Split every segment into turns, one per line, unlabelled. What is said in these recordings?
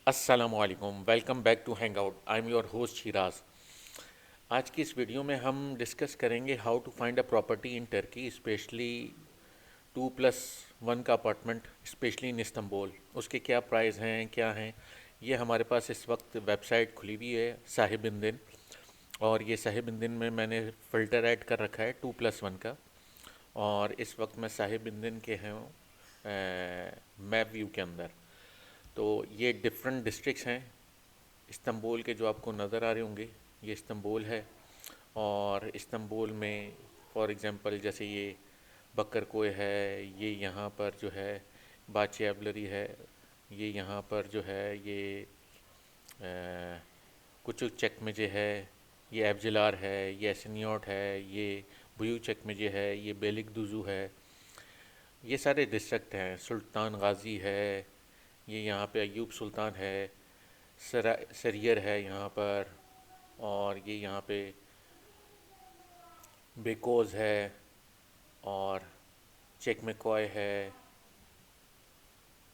अस्सलामुअलैकुम, welcome back to hang out. I am your host Shiraz. आज की इस वीडियो में हम डिस्कस करेंगे how to find a property in Turkey, specially 2+1 का अपार्टमेंट, स्पेशली इन इस्तंबुल। उसके क्या प्राइस हैं, क्या हैं। ये हमारे पास इस वक्त वेबसाइट खुली हुई है साहिब इंदिन, और ये साहिब इंदिन में मैंने फ़िल्टर ऐड कर रखा है 2+1 का। और इस वक्त मैं साहिब इंदिन के हैं मैप व्यू के अंदर। तो ये डिफरेंट डिस्ट्रिक्ट्स हैं इस्तंबुल के जो आपको नज़र आ रहे होंगे। ये इस्तंबुल है, और इस्तंबुल में फॉर एग्ज़ाम्पल जैसे ये बकरकोय है, ये यहाँ पर जो है बाचियाबलरी है, ये यहाँ पर जो है ये कुचुक चकमेजे है, ये एबजिलार है, ये एसनियोट है, ये बुयू चकमेजे है, ये बेलिक दुजू है। ये सारे डिस्ट्रिक्ट हैं। सुल्तान गाजी है, ये यहाँ पे अयूब सुल्तान है, सरियर है यहाँ पर, और ये यहाँ पे बेकोज़ है, और चेकमेकॉय है,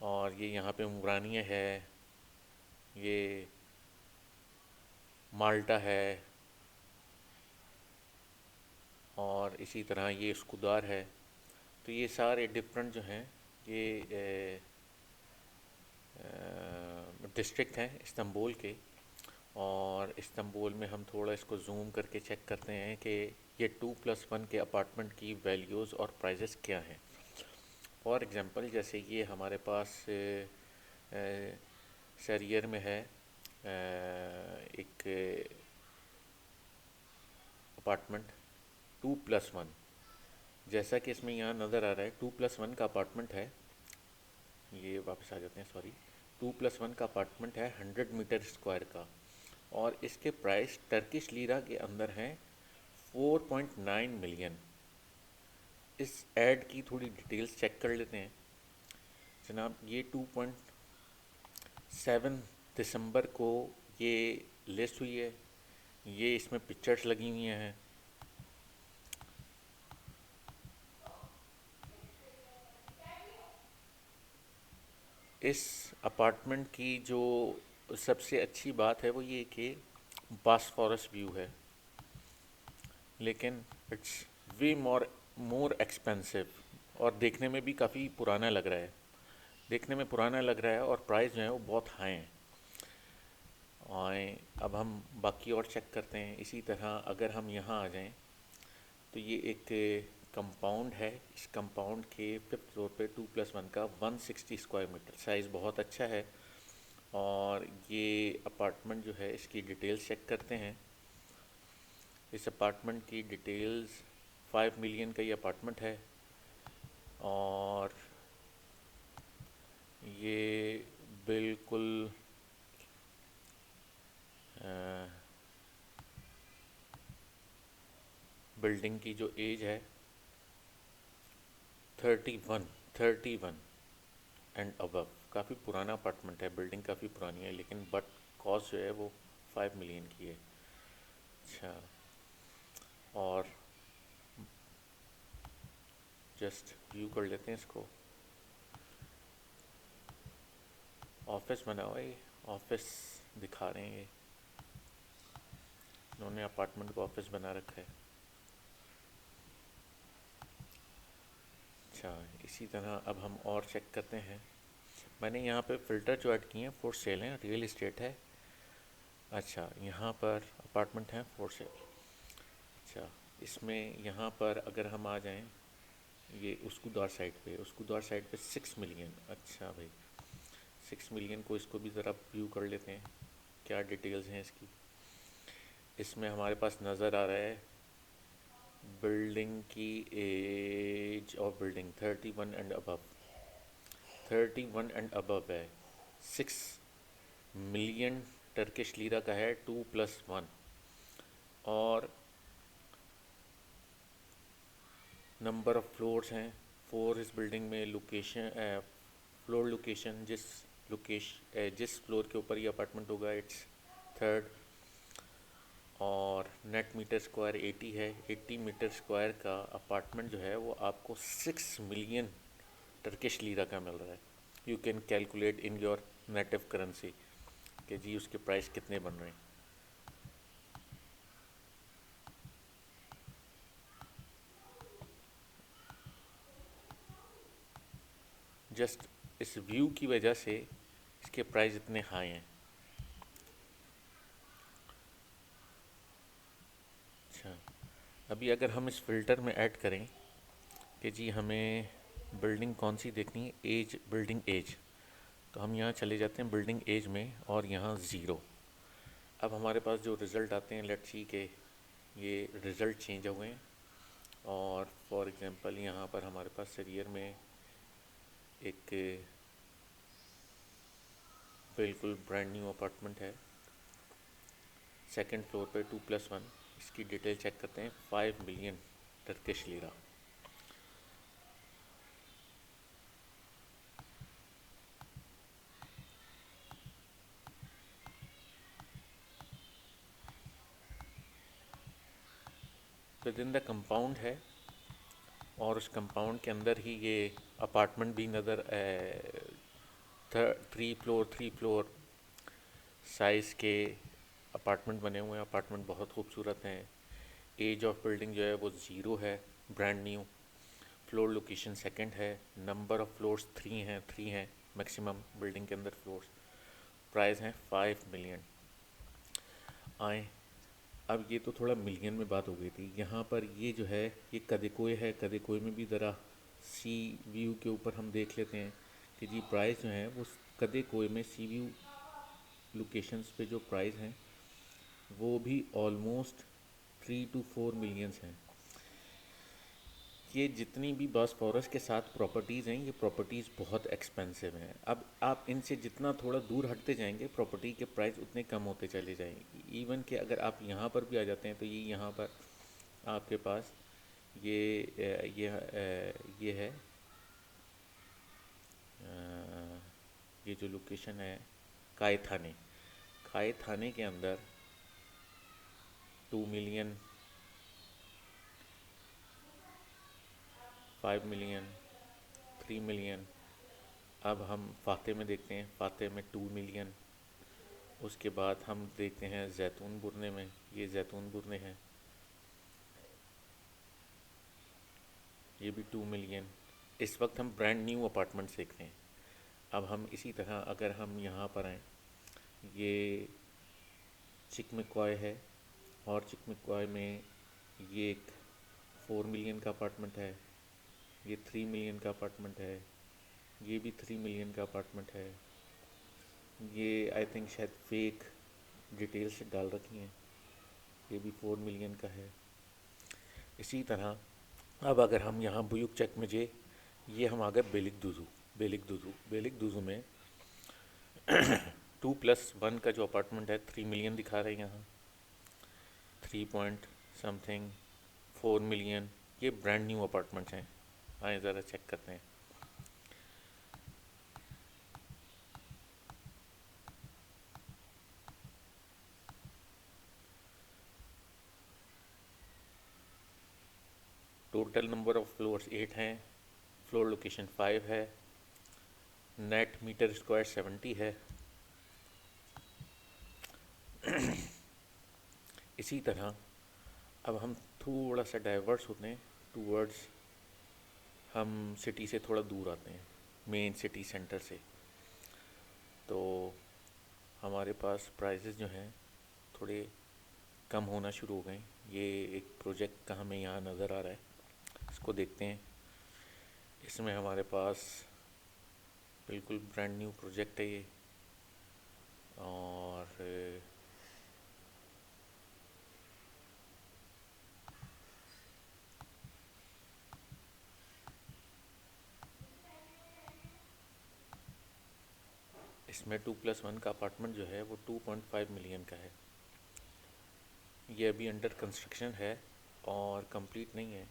और ये यहाँ पे मुरानिया है, ये माल्टा है, और इसी तरह ये स्कुदार है। तो ये सारे डिफरेंट जो हैं ये डिस्ट्रिक्ट हैं इस्तंबुल के। और इस्तंबुल में हम थोड़ा इसको जूम करके चेक करते हैं कि ये 2+1 के अपार्टमेंट की वैल्यूज़ और प्राइजेस क्या हैं। फॉर एग्ज़ाम्पल जैसे ये हमारे पास सरियर में है एक अपार्टमेंट 2+1। जैसा कि इसमें यहाँ नज़र आ रहा है 2+1 का अपार्टमेंट है। ये वापस आ जाते हैं, सॉरी। 2+1 का अपार्टमेंट है 100 मीटर स्क्वायर का, और इसके प्राइस टर्किश लीरा के अंदर हैं 4.9 मिलियन। इस ऐड की थोड़ी डिटेल्स चेक कर लेते हैं जनाब। ये 2.7 दिसंबर को ये लिस्ट हुई है। ये इसमें पिक्चर्स लगी हुई हैं। इस अपार्टमेंट की जो सबसे अच्छी बात है वो ये कि बॉस्फोरस व्यू है, लेकिन इट्स वे मोर एक्सपेंसिव, और देखने में भी काफ़ी पुराना लग रहा है। देखने में पुराना लग रहा है, और प्राइस जो है वो बहुत हाई हैं। और अब हम बाकी और चेक करते हैं। इसी तरह अगर हम यहाँ आ जाएं तो ये एक कंपाउंड है। इस कंपाउंड के 5th फ्लोर पे 2+1 का 160 स्क्वायर मीटर, साइज़ बहुत अच्छा है। और ये अपार्टमेंट जो है इसकी डिटेल्स चेक करते हैं। इस अपार्टमेंट की डिटेल्स 5 मिलियन का ये अपार्टमेंट है, और ये बिल्कुल बिल्डिंग की जो एज है 31 एंड अबव। काफ़ी पुराना अपार्टमेंट है, बिल्डिंग काफ़ी पुरानी है, लेकिन बट कॉस्ट जो है वो 5 मिलियन की है। अच्छा, और जस्ट व्यू कर लेते हैं इसको। ऑफिस बना हुआ है, ऑफिस दिखा रहे हैं ये। इन्होंने अपार्टमेंट को ऑफिस बना रखा है। अच्छा, इसी तरह अब हम और चेक करते हैं। मैंने यहाँ पे फ़िल्टर जो ऐड किए हैं फॉर सेल हैं, रियल इस्टेट है। अच्छा, यहाँ पर अपार्टमेंट हैं फॉर सेल। अच्छा, इसमें यहाँ पर अगर हम आ जाएं, ये उसकुदार साइड पे 6 मिलियन। अच्छा भाई, 6 मिलियन को इसको भी ज़रा व्यू कर लेते हैं, क्या डिटेल्स हैं इसकी। इसमें हमारे पास नज़र आ रहा है बिल्डिंग की age of building 31 and above है। 6 मिलियन टर्किश लीरा का है 2+1। और नंबर ऑफ़ फ्लोर्स हैं 4 इस बिल्डिंग में। लोकेशन, फ्लोर लोकेशन, जिस फ्लोर के ऊपर ये अपार्टमेंट होगा इट्स 3rd। और नेट मीटर स्क्वायर 80 है। 80 मीटर स्क्वायर का अपार्टमेंट जो है वो आपको 6 मिलियन टर्किश लीरा का मिल रहा है। You can calculate in your native currency. कि जी उसके प्राइस कितने बन रहे हैं। जस्ट इस व्यू की वजह से इसके प्राइस इतने हाई हैं। अच्छा, अभी अगर हम इस फिल्टर में ऐड करें कि जी हमें बिल्डिंग कौन सी देखनी है, एज, बिल्डिंग एज, तो हम यहाँ चले जाते हैं बिल्डिंग एज में और यहाँ ज़ीरो। अब हमारे पास जो रिज़ल्ट आते हैं, लेट्स सी के ये रिज़ल्ट चेंज हुए हैं। और फॉर एग्जांपल यहाँ पर हमारे पास सरियर में एक बिल्कुल ब्रांड न्यू अपार्टमेंट है, सेकंड फ्लोर पे 2+1। इसकी डिटेल चेक करते हैं, 5 million Turkish lira. With in the compound है और उस कंपाउंड के अंदर ही ये अपार्टमेंट भी नज़र, 3 फ्लोर साइज़ के अपार्टमेंट बने हुए हैं। अपार्टमेंट बहुत खूबसूरत हैं। एज ऑफ बिल्डिंग जो है वो ज़ीरो है, brand new. Floor location second है। नंबर ऑफ़ फ्लोर्स 3 हैं मैक्सिमम बिल्डिंग के अंदर फ्लोर्स। प्राइस हैं 5 मिलियन। आए, अब ये तो थोड़ा मिलियन में बात हो गई थी। यहाँ पर ये जो है ये कदेकोई है। कदेकोई में भी ज़रा सी व्यू के ऊपर हम देख लेते हैं कि जी प्राइस जो है वो कदेकोई में सी व्यू लोकेशंस पे जो प्राइस हैं वो भी ऑलमोस्ट 3 to 4 मिलियंस हैं। ये जितनी भी बॉस्फोरस के साथ प्रॉपर्टीज़ हैं, ये प्रॉपर्टीज़ बहुत एक्सपेंसिव हैं। अब आप इनसे जितना थोड़ा दूर हटते जाएंगे प्रॉपर्टी के प्राइस उतने कम होते चले जाएंगे। इवन कि अगर आप यहाँ पर भी आ जाते हैं तो ये यहाँ पर आपके पास ये है, ये जो लोकेशन है काय थाने। काय थाने के अंदर 2 मिलियन, 5 मिलियन, 3 मिलियन। अब हम फाते में देखते हैं, फाते में 2 मिलियन। उसके बाद हम देखते हैं जैतून बुरने में, ये जैतून बुरने हैं, ये भी 2 मिलियन। इस वक्त हम ब्रांड न्यू अपार्टमेंट्स देख रहे हैं। अब हम इसी तरह अगर हम यहाँ पर आएँ, ये चिकमेकॉय है और चिकमेकॉय में ये एक 4 मिलियन का अपार्टमेंट है, ये 3 मिलियन का अपार्टमेंट है, ये भी 3 मिलियन का अपार्टमेंट है। ये आई थिंक शायद फेक डिटेल्स डाल रखी हैं, ये भी 4 मिलियन का है। इसी तरह अब अगर हम यहाँ बुयुक चेक में ये हम आ गए बेलिक दुजू में 2+1 का जो अपार्टमेंट है 3 मिलियन दिखा रहे हैं यहाँ, 3 पॉइंट समथिंग 4 मिलियन। ये ब्रांड न्यू अपार्टमेंट्स हैं। आए ज़रा चेक करते हैं। टोटल नंबर ऑफ़ फ्लोर्स 8 हैं, फ्लोर लोकेशन 5 है, नेट मीटर स्क्वायर 70 है। इसी तरह अब हम थोड़ा सा डाइवर्स होते हैं टूवर्ड्स, हम सिटी से थोड़ा दूर आते हैं, मेन सिटी सेंटर से। तो हमारे पास प्राइसेस जो हैं थोड़े कम होना शुरू हो गए। ये एक प्रोजेक्ट का हमें यहाँ नज़र आ रहा है, इसको देखते हैं। इसमें हमारे पास बिल्कुल ब्रांड न्यू प्रोजेक्ट है ये, और इसमें 2+1 का अपार्टमेंट जो है वो 2.5 मिलियन का है। ये अभी अंडर कंस्ट्रक्शन है और कंप्लीट नहीं है,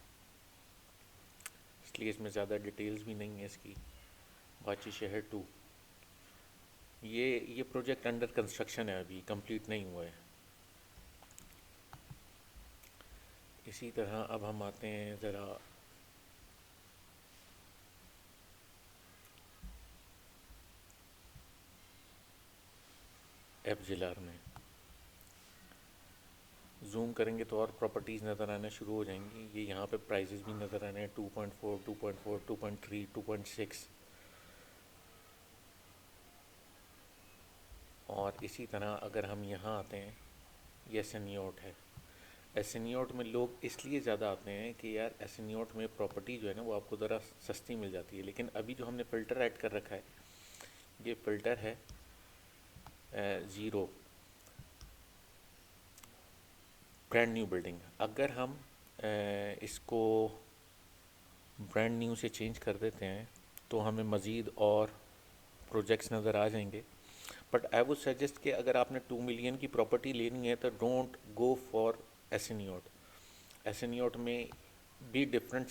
इसलिए इसमें ज़्यादा डिटेल्स भी नहीं है इसकी। बाची शहर 2, ये प्रोजेक्ट अंडर कंस्ट्रक्शन है, अभी कंप्लीट नहीं हुआ है। इसी तरह अब हम आते हैं ज़रा एफ जिलार में। जूम करेंगे तो और प्रॉपर्टीज़ नज़र आना शुरू हो जाएंगी। ये यहाँ पे प्राइजेस भी नज़र आ रहे हैं 2.4, 2.4, 2.3, 2.6। और इसी तरह अगर हम यहाँ आते हैं, ये एसएनईओट है। एसएनईओट में लोग इसलिए ज़्यादा आते हैं कि यार एसएनईओट में प्रॉपर्टी जो है ना वो आपको ज़रा सस्ती मिल जाती है। लेकिन अभी जो हमने फ़िल्टर ऐड कर रखा है, ये फ़िल्टर है ज़ीरो, ब्रांड न्यू बिल्डिंग। अगर हम इसको ब्रांड न्यू से चेंज कर देते हैं तो हमें मज़ीद और प्रोजेक्ट्स नज़र आ जाएंगे। बट आई वुड सजेस्ट कि अगर आपने 2 मिलियन की प्रॉपर्टी लेनी है तो डोंट गो फॉर एसएनईओट। एसएनईओट में भी डिफरेंट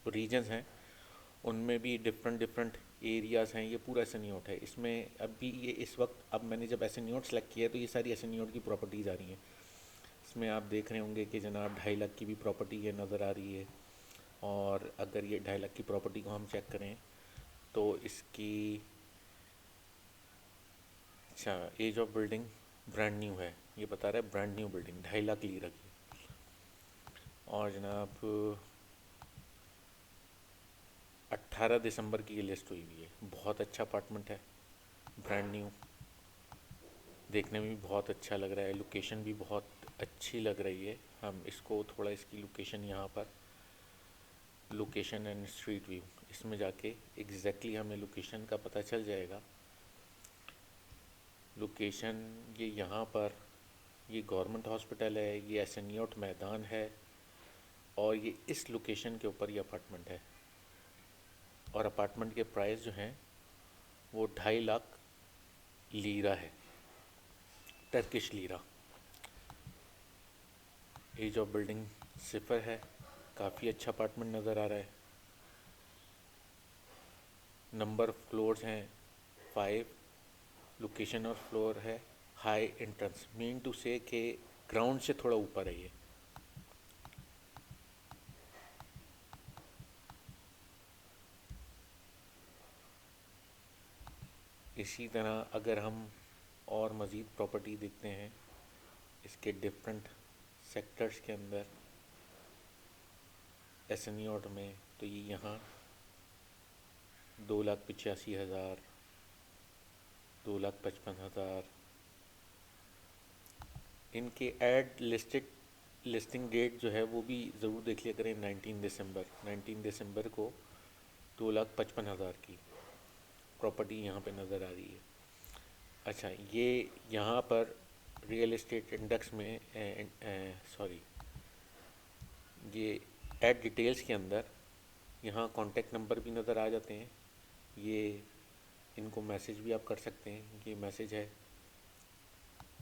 रीजन्स हैं, उनमें भी डिफरेंट डिफरेंट एरियाज़ हैं। ये पूरा एसएनईओट है। इसमें अभी ये इस वक्त, अब मैंने जब एसएनईओट सेलेक्ट किया है तो ये सारी एसएनईओट की प्रॉपर्टीज़ आ रही हैं। इसमें आप देख रहे होंगे कि जनाब 2.5 लाख की भी प्रॉपर्टी ये नज़र आ रही है। और अगर ये 2.5 लाख की प्रॉपर्टी को हम चेक करें तो इसकी, अच्छा, age of building brand new है, ये बता रहा है brand new building 2.5 lakh lira की। और जनाब 18 दिसंबर की ये लिस्ट हुई हुई है। बहुत अच्छा अपार्टमेंट है, ब्रांड न्यू, देखने में भी बहुत अच्छा लग रहा है, लोकेशन भी बहुत अच्छी लग रही है। हम इसको थोड़ा, इसकी लोकेशन यहाँ पर, लोकेशन एंड स्ट्रीट व्यू, इसमें जाके एग्जैक्टली हमें लोकेशन का पता चल जाएगा। लोकेशन ये यहाँ पर, ये गवर्नमेंट हॉस्पिटल है, ये एसएनईओट मैदान है, और ये इस लोकेशन के ऊपर ये अपार्टमेंट है। और अपार्टमेंट के प्राइस जो हैं वो 2.5 लाख लीरा है, Turkish lira. Age of building 0 है, काफ़ी अच्छा अपार्टमेंट नज़र आ रहा है। नंबर ऑफ फ्लोर्स हैं 5, लोकेशन और फ्लोर है हाई एंट्रेंस, मीन टू से कि ग्राउंड से थोड़ा ऊपर है ये। इसी तरह अगर हम और मज़ीद प्रॉपर्टी देखते हैं इसके डिफरेंट सेक्टर्स के अंदर एसएनईओट में, तो ये यहाँ 2,85,000, 2,55,000। इनके एड लिस्टेड लिस्टिंग डेट जो है वो भी ज़रूर देख लिया करें, 19 दिसंबर को 2,55,000 की प्रॉपर्टी यहाँ पे नज़र आ रही है। अच्छा, ये यहाँ पर रियल एस्टेट इंडेक्स में, सॉरी, ये ऐड डिटेल्स के अंदर यहाँ कॉन्टेक्ट नंबर भी नज़र आ जाते हैं। ये इनको मैसेज भी आप कर सकते हैं, ये मैसेज है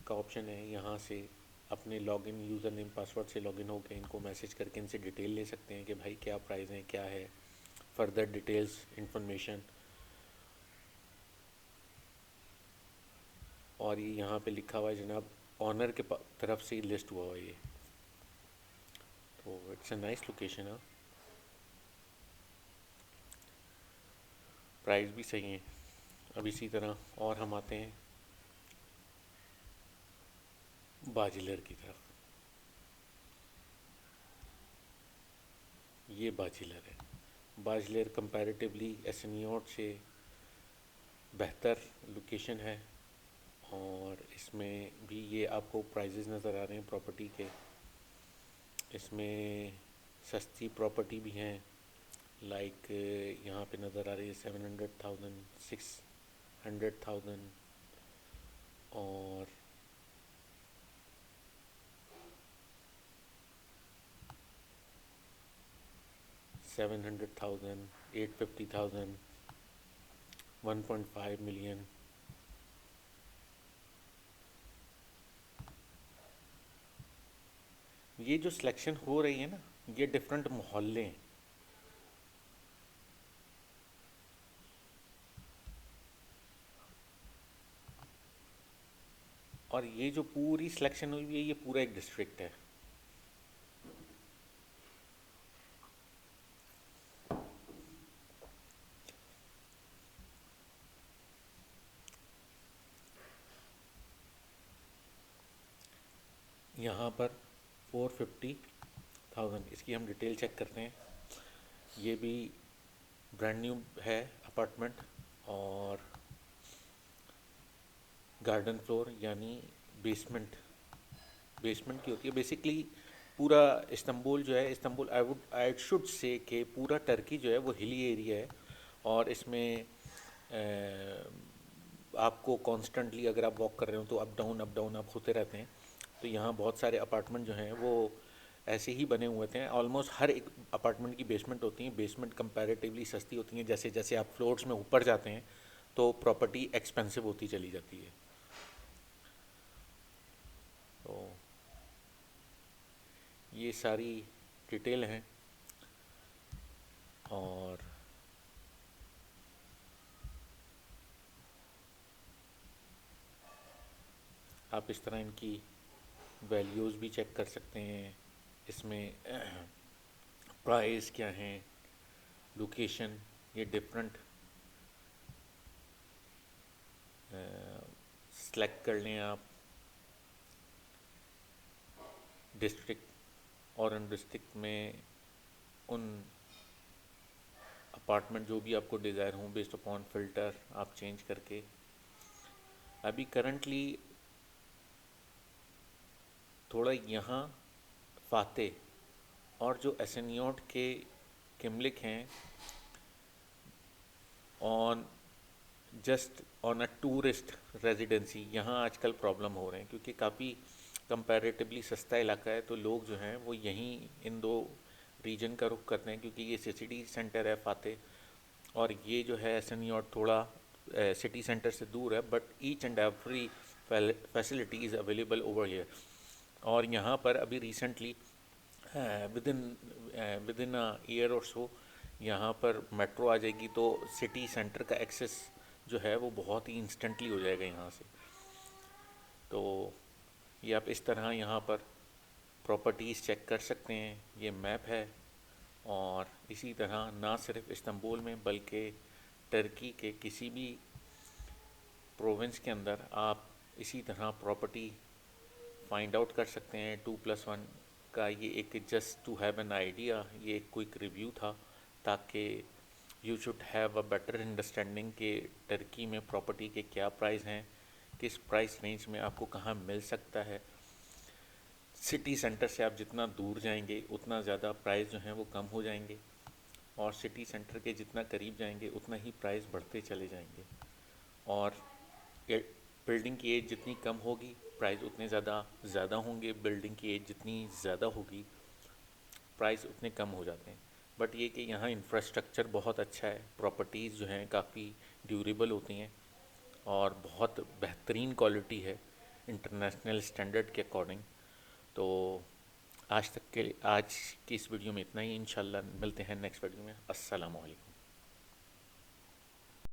का ऑप्शन है। यहाँ से अपने लॉगिन यूज़र नेम पासवर्ड से लॉगिन होकर इनको मैसेज करके इनसे डिटेल ले सकते हैं कि भाई क्या प्राइस है, क्या है, फर्दर डिटेल्स इन्फॉर्मेशन। और ये यहाँ पे लिखा हुआ है जनाब, ऑनर के तरफ से लिस्ट हुआ हुआ है ये, तो इट्स अ नाइस लोकेशन है। प्राइस भी सही है। अब इसी तरह और हम आते हैं बाजिलर की तरफ। ये बाजिलर है। बाजिलर कंपैरेटिवली एसएनईओट से बेहतर लोकेशन है। और इसमें भी ये आपको प्राइजेस नज़र आ रहे हैं प्रॉपर्टी के। इसमें सस्ती प्रॉपर्टी भी हैं, लाइक यहाँ पे नज़र आ रही है 700,000, 600,000, और 700,000, 850,000, 1.5 मिलियन। ये जो सिलेक्शन हो रही है ना, ये डिफरेंट मोहल्ले हैं। और ये जो पूरी सिलेक्शन हुई है ये पूरा एक डिस्ट्रिक्ट है। यहाँ पर 450,000, इसकी हम डिटेल चेक करते हैं। ये भी ब्रांड न्यू है अपार्टमेंट, और गार्डन फ्लोर यानी बेसमेंट, बेसमेंट की होती है बेसिकली। पूरा इस्तांबुल जो है, इस्तांबुल आई शुड से कि पूरा टर्की जो है वो हिली एरिया है, और इसमें आपको कॉन्स्टेंटली अगर आप वॉक कर रहे हो तो अप डाउन आप होते रहते हैं। तो यहाँ बहुत सारे अपार्टमेंट जो हैं वो ऐसे ही बने हुए थे। ऑलमोस्ट हर एक अपार्टमेंट की बेसमेंट होती है। बेसमेंट कंपैरेटिवली सस्ती होती हैं। जैसे जैसे आप फ्लोर्स में ऊपर जाते हैं तो प्रॉपर्टी एक्सपेंसिव होती चली जाती है। तो ये सारी डिटेल हैं, और आप इस तरह इनकी वैल्यूज़ भी चेक कर सकते हैं। इसमें प्राइस क्या हैं, लोकेशन, ये डिफरेंट सेलेक्ट कर लें आप, डिस्ट्रिक्ट, और उन डिस्ट्रिक्ट में उन अपार्टमेंट जो भी आपको डिज़ायर हों बेस्ड अपॉन फ़िल्टर आप चेंज करके। अभी करंटली थोड़ा यहाँ फातेह और जो एसनियोट के किमलिक हैं, on just on a tourist residency, यहाँ आजकल प्रॉब्लम हो रहे हैं क्योंकि काफ़ी कंपैरेटिवली सस्ता इलाका है। तो लोग जो हैं वो यहीं इन दो रीजन का रुख करते हैं, क्योंकि ये सिटी सेंटर है फातेह, और ये जो है एसनियोट थोड़ा सिटी सेंटर से दूर है, but each and every facility is available over here. और यहाँ पर अभी recently with in a year और सो यहाँ पर मेट्रो आ जाएगी, तो सिटी सेंटर का एक्सेस जो है वो बहुत ही इंस्टेंटली हो जाएगा यहाँ से। तो ये आप इस तरह यहाँ पर प्रॉपर्टीज़ चेक कर सकते हैं। ये मैप है, और इसी तरह ना सिर्फ इस्तांबुल में बल्कि टर्की के किसी भी प्रोविंस के अंदर आप इसी तरह प्रॉपर्टी फाइंड आउट कर सकते हैं। 2+1 का ये एक just to have an idea, ये एक क्विक रिव्यू था, ताकि you should have a better understanding कि टर्की में प्रॉपर्टी के क्या प्राइस हैं, किस प्राइस रेंज में आपको कहाँ मिल सकता है। सिटी सेंटर से आप जितना दूर जाएंगे उतना ज़्यादा प्राइस जो हैं वो कम हो जाएंगे, और सिटी सेंटर के जितना करीब जाएंगे उतना ही प्राइस बढ़ते चले जाएंगे। और बिल्डिंग की एज जितनी कम होगी प्राइस उतने ज़्यादा होंगे, बिल्डिंग की एज जितनी ज़्यादा होगी प्राइस उतने कम हो जाते हैं। बट ये कि यहाँ इंफ्रास्ट्रक्चर बहुत अच्छा है, प्रॉपर्टीज़ जो हैं काफ़ी ड्यूरेबल होती हैं, और बहुत बेहतरीन क्वालिटी है इंटरनेशनल स्टैंडर्ड के अकॉर्डिंग। तो आज की इस वीडियो में इतना ही। इंशाल्लाह मिलते हैं नेक्स्ट वीडियो में। अस्सलाम वालेकुम।